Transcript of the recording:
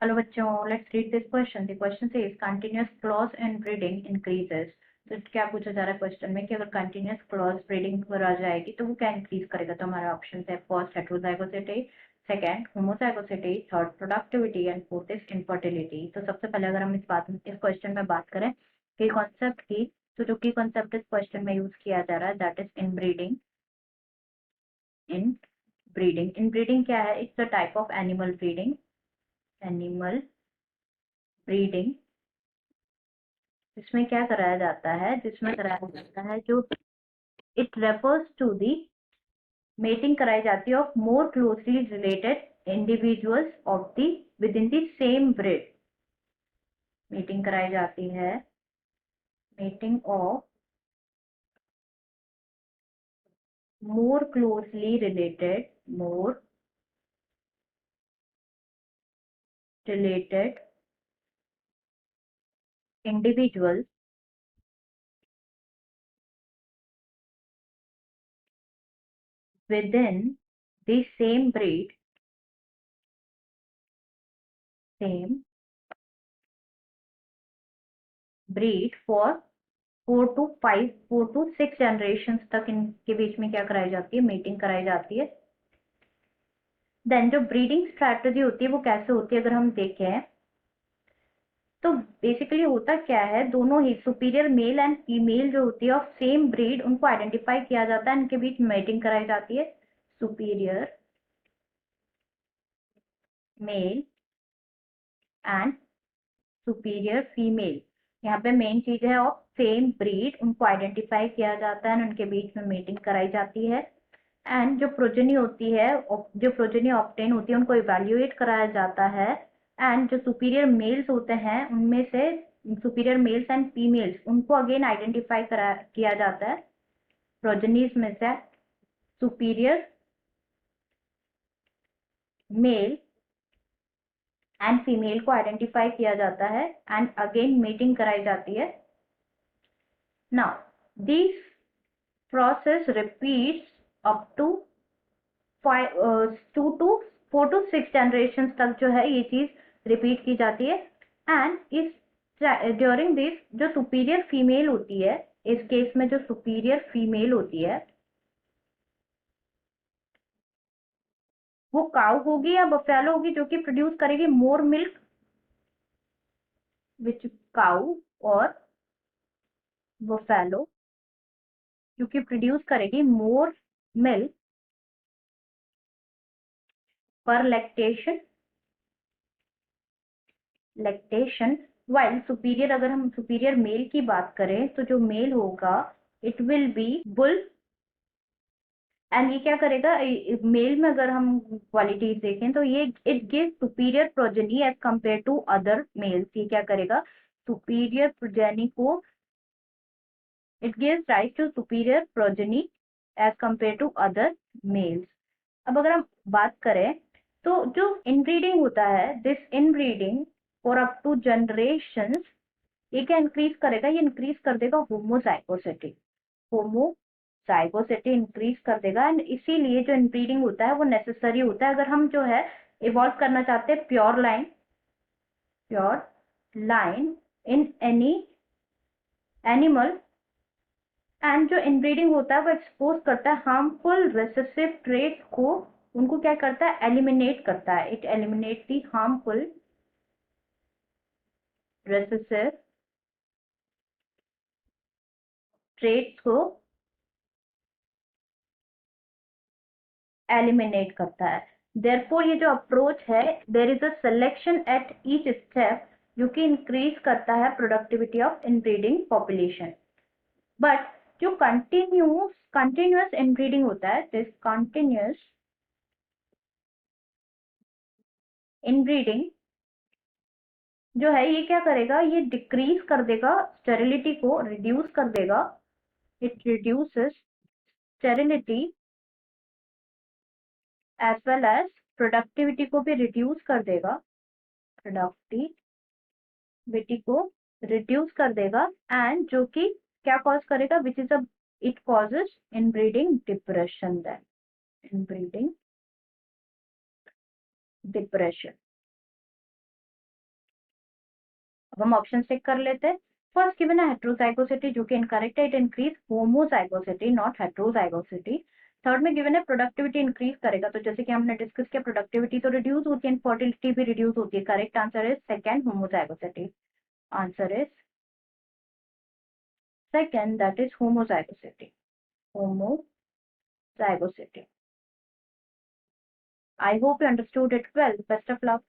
Hello बच्चों, let's read this question. The question says continuous clause in breeding increases. तो क्या पूछा जा रहा है क्वेश्चन में कि अगर कंटीन्यूअस क्लॉज ब्रीडिंग पर आ जाएगी तो वो क्या इंक्रीज करेगा। तो हमारे ऑप्शन है first heterozygosity, second homozygosity, third productivity and fourth is infertility. तो सबसे पहले अगर हम इस क्वेश्चन में बात करें कि कॉन्सेप्ट की, तो जो की कॉन्सेप्ट इस क्वेश्चन में यूज किया जा रहा है दैट इज इनब्रीडिंग। इनब्रीडिंग क्या है? It's a type of animal breeding. Animal breeding इसमें क्या कराया जाता है? जिसमें कराया जाता है जो it refers to the mating कराई जाती है of more closely related individuals of the within the same breed. Mating कराई जाती है, mating of more closely related individuals within the same breed for 4 to 6 generation तक इनके बीच में क्या कराई जाती है? मीटिंग कराई जाती है। देन जो ब्रीडिंग स्ट्रैटेजी होती है वो कैसे होती है अगर हम देखें तो बेसिकली होता क्या है, दोनों ही सुपीरियर मेल एंड फीमेल जो होती है ऑफ सेम ब्रीड उनको आइडेंटिफाई किया जाता है, इनके बीच मेटिंग कराई जाती है। Superior male and superior female, यहाँ पे मेन चीज है ऑफ सेम ब्रीड, उनको आइडेंटिफाई किया जाता है, उनके बीच में मीटिंग कराई जाती है। एंड जो प्रोजेनी होती है, जो प्रोजेनी ऑब्टेन होती है उनको इवेल्युएट कराया जाता है। एंड जो सुपीरियर मेल्स होते हैं उनमें से सुपीरियर मेल्स एंड फीमेल्स उनको अगेन आइडेंटिफाई करा किया जाता है। प्रोजेनीज में से सुपीरियर मेल एंड फीमेल को आइडेंटिफाई किया जाता है एंड अगेन मीटिंग कराई जाती है। Now this process repeats up to 2 to 4 to 6 generation तक जो है ये चीज रिपीट की जाती है। एंड इस ड्यूरिंग दिस जो सुपीरियर फीमेल होती है, इस केस में जो सुपीरियर फीमेल होती है वो काउ होगी या बफेलो होगी जो कि प्रोड्यूस करेगी मोर मिल्क, विच काउ और बफेलो जो कि प्रोड्यूस करेगी मोर मिल्क पर लैक्टेशन। वाइल सुपीरियर, अगर हम सुपीरियर मेल की बात करें तो जो मेल होगा it will be bull. And ये क्या करेगा? मेल में अगर हम क्वालिटीज देखें तो ये it give superior progeny as compare to other males. ये क्या करेगा? सुपीरियर प्रोजेनी को, it gives right to superior progeny as compare to other males. अब अगर हम बात करें तो जो इनब्रीडिंग होता है, this inbreeding for up to generations, ये क्या इंक्रीज करेगा? ये इंक्रीज कर देगा होमोजाइगोसिटी। होमोजाइगोसिटी इंक्रीज कर देगा एंड इसीलिए जो इनब्रीडिंग होता है वो नेसेसरी होता है अगर हम जो है इवॉल्व करना चाहते हैं pure line in any animal. And जो इनब्रीडिंग होता है वो एक्सपोज करता है हार्मफुल रिसेसिव ट्रेट्स को, उनको क्या करता है? एलिमिनेट करता है। It eliminate the harmful recessive traits को एलिमिनेट करता है। देयरफॉर ये जो अप्रोच है, there is a selection at each step जो कि इंक्रीज करता है productivity of inbreeding population. But जो कंटिन्यूअस इनब्रीडिंग होता है, दिस कंटिन्यूअस इनब्रीडिंग जो है ये क्या करेगा? ये डिक्रीज कर देगा स्टेरिलिटी को, रिड्यूस कर देगा। It reduces sterility as well as productivity को भी रिड्यूस कर देगा। प्रोडक्टिविटी को रिड्यूस कर देगा एंड जो कि क्या कॉज करेगा? Which is a it causes inbreeding depression. Then inbreeding depression. अब हम ऑप्शन चेक कर लेते हैं। फर्स्ट गिवन है हेट्रोजाइगोसिटी, जो कि इनकरेक्ट है, it increase homozygosity not heterozygosity. Third में गिवन है प्रोडक्टिविटी इंक्रीज करेगा, तो जैसे कि हमने डिस्कस किया प्रोडक्टिविटी तो रिड्यूस होती है, फर्टिलिटी भी रिड्यूस होती है। Correct answer is second, homozygosity. Answer is second, that is homozygosity. Homozygosity. I hope you understood it well. Best of luck.